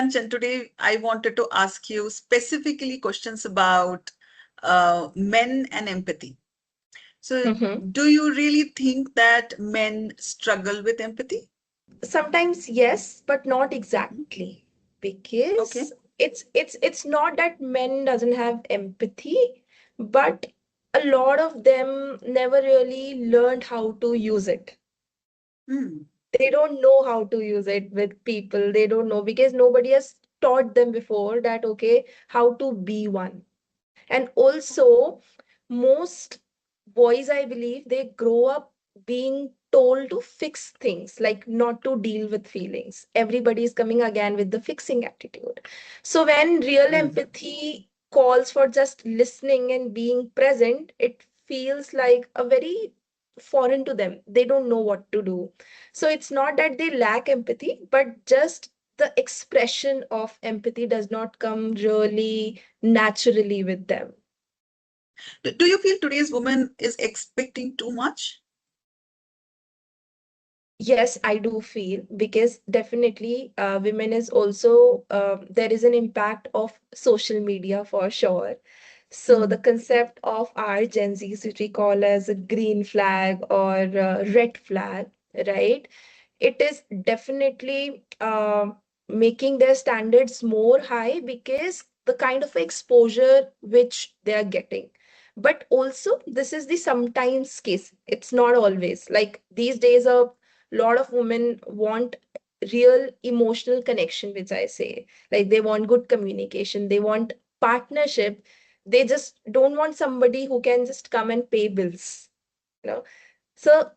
And today I wanted to ask you specifically questions about men and empathy. So, Mhm. do you really think that men struggle with empathy? Sometimes yes, but not Mhm. exactly. Because Okay. it's not that men doesn't have empathy, but a lot of them never really learned how to use it. Hmm. They don't know how to use it with people. They don't know because nobody has taught them before that, okay, how to be one. And also, most boys, I believe, they grow up being told to fix things, like not to deal with feelings. Everybody is coming again with the fixing attitude. So, when real Hmm. empathy calls for just listening and being present, it feels like a very foreign to them. They don't know what to do. So, it's not that they lack empathy, but just the expression of empathy does not come really naturally with them. Do you feel today's woman is expecting too much? Yes, I do feel because definitely women is also there is an impact of social media for sure. So the Hmm. concept of our Gen Zs, which we call as a green flag or red flag, right? It is definitely making their standards more high because the kind of exposure which they are getting. But also, this is the sometimes case. It's not always. Like these days, a lot of women want real emotional connection, which I say. Like they want good communication, they want partnership. They just don't want somebody who can just come and pay bills, you know. So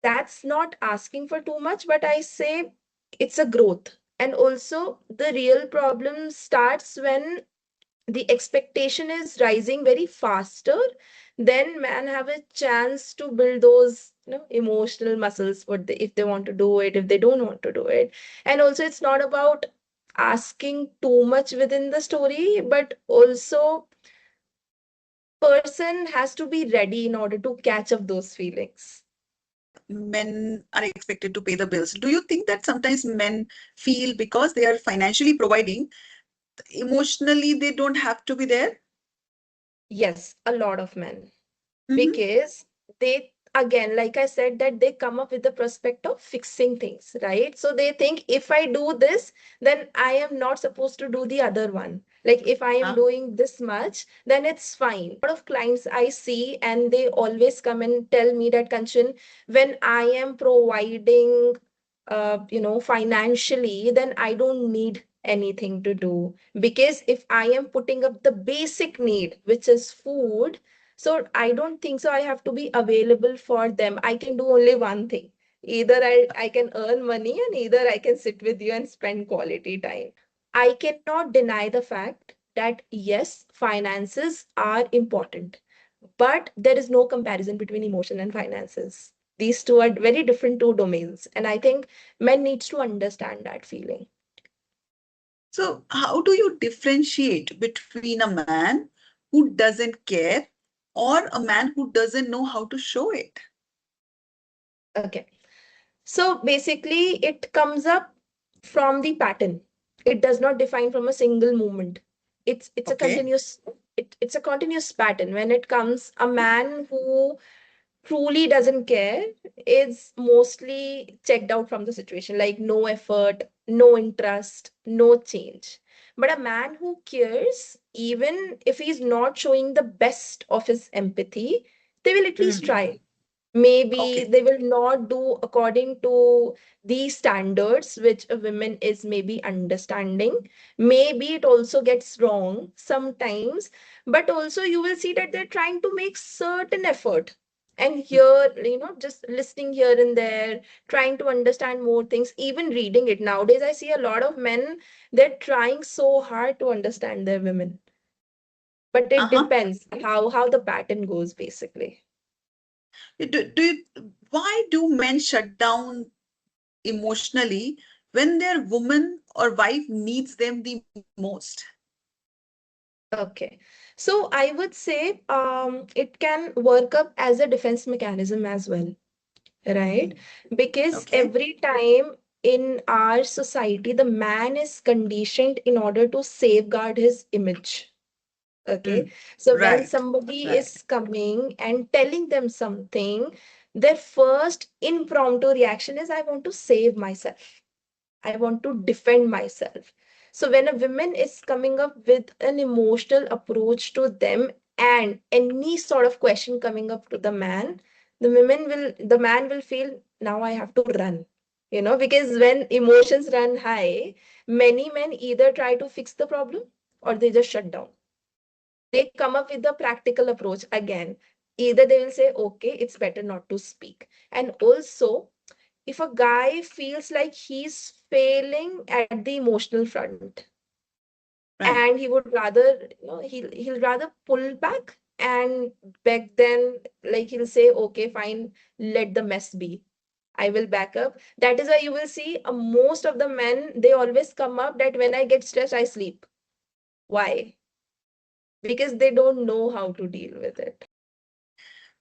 that's not asking for too much, but I say it's a growth. And also, the real problem starts when the expectation is rising very faster, then man have a chance to build those emotional muscles what they, if they want to do it, if they don't want to do it. And also it's not about asking too much within the story, but also person has to be ready in order to catch up those feelings. Men are expected to pay the bills. Do you think that sometimes men feel because they are financially providing, emotionally they don't have to be there? Yes, a lot of men, Hmm. because they, again, like I said, that they come up with the prospect of fixing things, right? So they think if I do this, then I am not supposed to do the other one. Like if I am Huh? doing this much, then it's fine. A lot of clients I see, and they always come and tell me that, Kanchan, when I am providing financially, then I don't need anything to do, because if I am putting up the basic need, which is food, so I don't think so I have to be available for them. I can do only one thing. Either I can earn money, and either I can sit with you and spend quality time. I cannot deny the fact that yes, finances are important, but there is no comparison between emotion and finances. These two are very different two domains. And I think men needs to understand that feeling. So, how do you differentiate between a man who doesn't care or a man who doesn't know how to show it? Okay. So basically, it comes up from the pattern. It does not define from a single movement. It's a Okay. continuous it's a continuous pattern. When it comes, a man who truly doesn't care is mostly checked out from the situation, like no effort, no interest, no change. But a man who cares, even if he's not showing the best of his empathy, they will at least Mhm. try. Maybe Okay. they will not do according to the standards which a woman is maybe understanding. Maybe it also gets wrong sometimes, but also you will see that they're trying to make certain effort. And here, just listening here and there, trying to understand more things, even reading it. Nowadays, I see a lot of men, they're trying so hard to understand their women. But it Uh-huh. depends how the pattern goes, basically. Why do men shut down emotionally when their woman or wife needs them the most? Okay. So I would say it can work up as a defense mechanism as well, right? Mhm. Because Okay. every time in our society, the man is conditioned in order to safeguard his image. Okay. Mm. So when Right. somebody Right. is coming and telling them something, their first impromptu reaction is, I want to save myself. I want to defend myself. So when a woman is coming up with an emotional approach to them and any sort of question coming up to the man will feel, now I have to run. Because when emotions run high, many men either try to fix the problem or they just shut down. They come up with the practical approach again. Either they will say, okay, it's better not to speak. And also, if a guy feels like he's failing at the emotional front Right. and he would rather, he'll rather pull back and beg them, like he'll say, okay, fine, let the mess be. I will back up. That is why you will see most of the men, they always come up that when I get stressed, I sleep. Why? Because they don't know how to deal with it.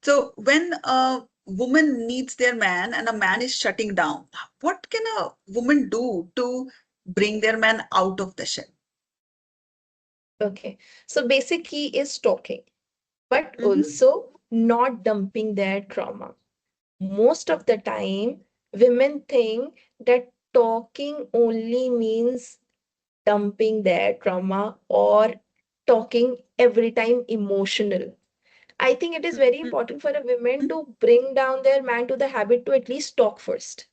So when a woman needs their man and a man is shutting down, what can a woman do to bring their man out of the shell? Okay. So basic key is talking, but Mm-hmm. also not dumping their trauma. Most of the time, women think that talking only means dumping their trauma or talking every time emotional. I think it is very important for a woman to bring down their man to the habit to at least talk first,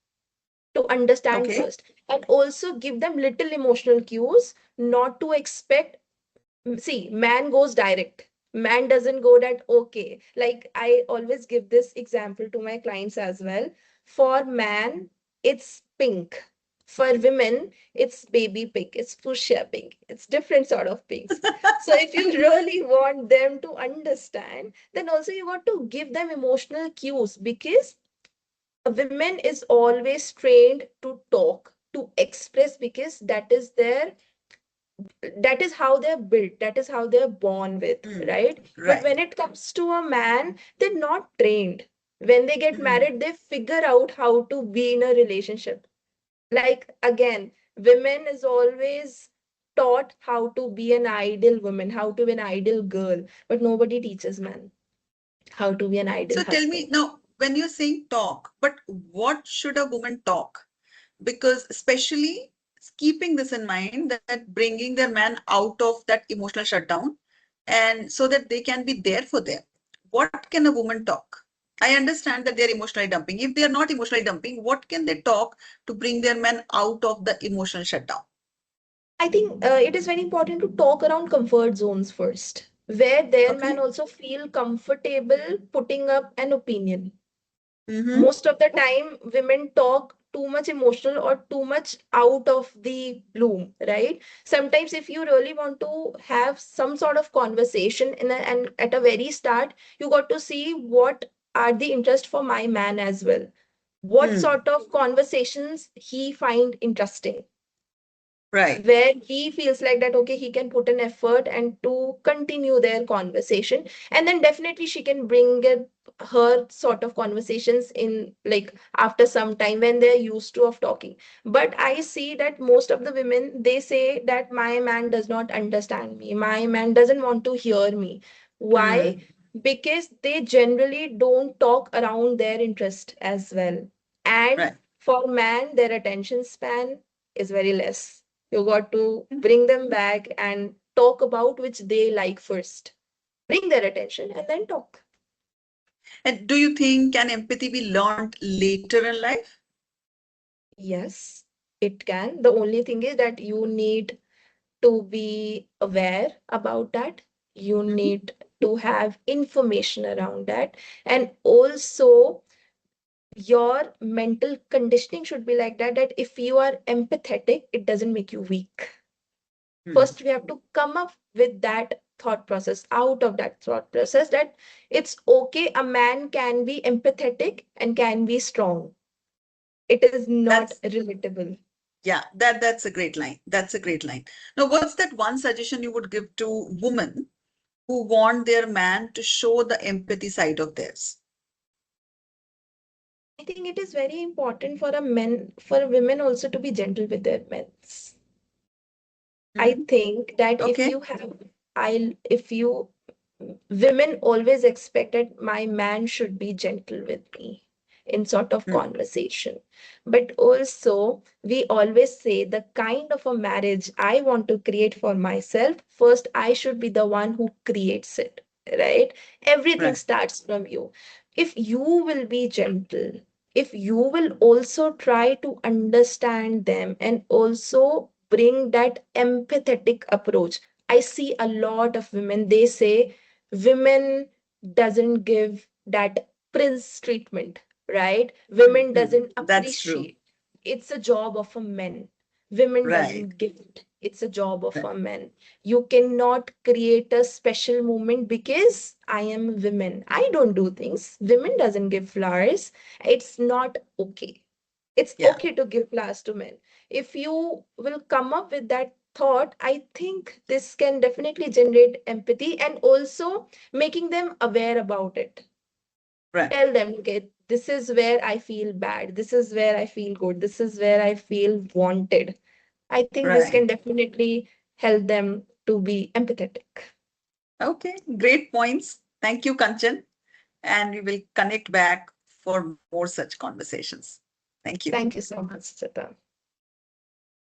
to understand Okay. first, and also give them little emotional cues, not to expect. See, man goes direct. Man doesn't go that, okay. Like I always give this example to my clients as well. For man, it's pink. For women, it's baby pink. It's fuchsia pink. It's different sort of pinks. So if you really want them to understand, then also you got to give them emotional cues, because a woman is always trained to talk, to express, because that is how they're built, that is how they're born with, Mm. right? But Right. when it comes to a man, they're not trained. When they get Mm. married, they figure out how to be in a relationship. Like again, women is always taught how to be an ideal woman, how to be an ideal girl, but nobody teaches men how to be an ideal So tell me husband. now, when you're saying talk, but what should a woman talk? Because especially keeping this in mind, that bringing their man out of that emotional shutdown and so that they can be there for them. What can a woman talk? I understand that they're emotionally dumping. If they are not emotionally dumping, what can they talk to bring their man out of the emotional shutdown? I think it is very important to talk around comfort zones first, where their man Okay. also feel comfortable putting up an opinion. Mm-hmm. Most of the time women talk too much emotional or too much out of the bloom, right? Sometimes if you really want to have some sort of conversation and at a very start, you got to see what are the interest for my man as well, what Hmm. sort of conversations he find interesting, Right. where he feels like that, okay, he can put an effort and to continue their conversation. And then definitely she can bring her sort of conversations in, like after some time when they're used to of talking. But I see that most of the women, they say that my man does not understand me, my man doesn't want to hear me. Why? Hmm. Because they generally don't talk around their interest as well. And Right. for man, their attention span is very less. You got to bring them back and talk about which they like first. Bring their attention and then talk. And do you think can empathy be learned later in life? Yes, it can. The only thing is that you need to be aware about that. You Mhm. need to have information around that. And also, your mental conditioning should be like that, that if you are empathetic, it doesn't make you weak. Hmm. First we have to come up with that thought process, out of that thought process, that it's okay, a man can be empathetic and can be strong. It is not That's relatable. Yeah, that's a great line. That's a great line. Now, what's that one suggestion you would give to women who want their man to show the empathy side of theirs? I think it is very important for a men, for women also to be gentle with their men. I Mhm. think that if Okay. you have, if you, women always expected my man should be gentle with me in sort of Mm. conversation. But also, we always say the kind of a marriage I want to create for myself, first, I should be the one who creates it, right? Everything Right. starts from you. If you will be gentle, if you will also try to understand them and also bring that empathetic approach. I see a lot of women, they say women doesn't give that prince treatment, right? Women Mm. doesn't That's true. appreciate. It's a job of a man. Women Right. doesn't give it. It's a job of Right. a man. You cannot create a special moment because I am a woman. I don't do things. Women doesn't give flowers. It's not okay. It's Yeah. okay to give flowers to men. If you will come up with that thought, I think this can definitely generate empathy and also making them aware about it. Right. Tell them, okay, this is where I feel bad, this is where I feel good, this is where I feel wanted. I think this can Right. definitely help them to be empathetic. Okay. Great points. Thank you, Kanchan. And we will connect back for more such conversations. Thank you. Thank you so much, Chita.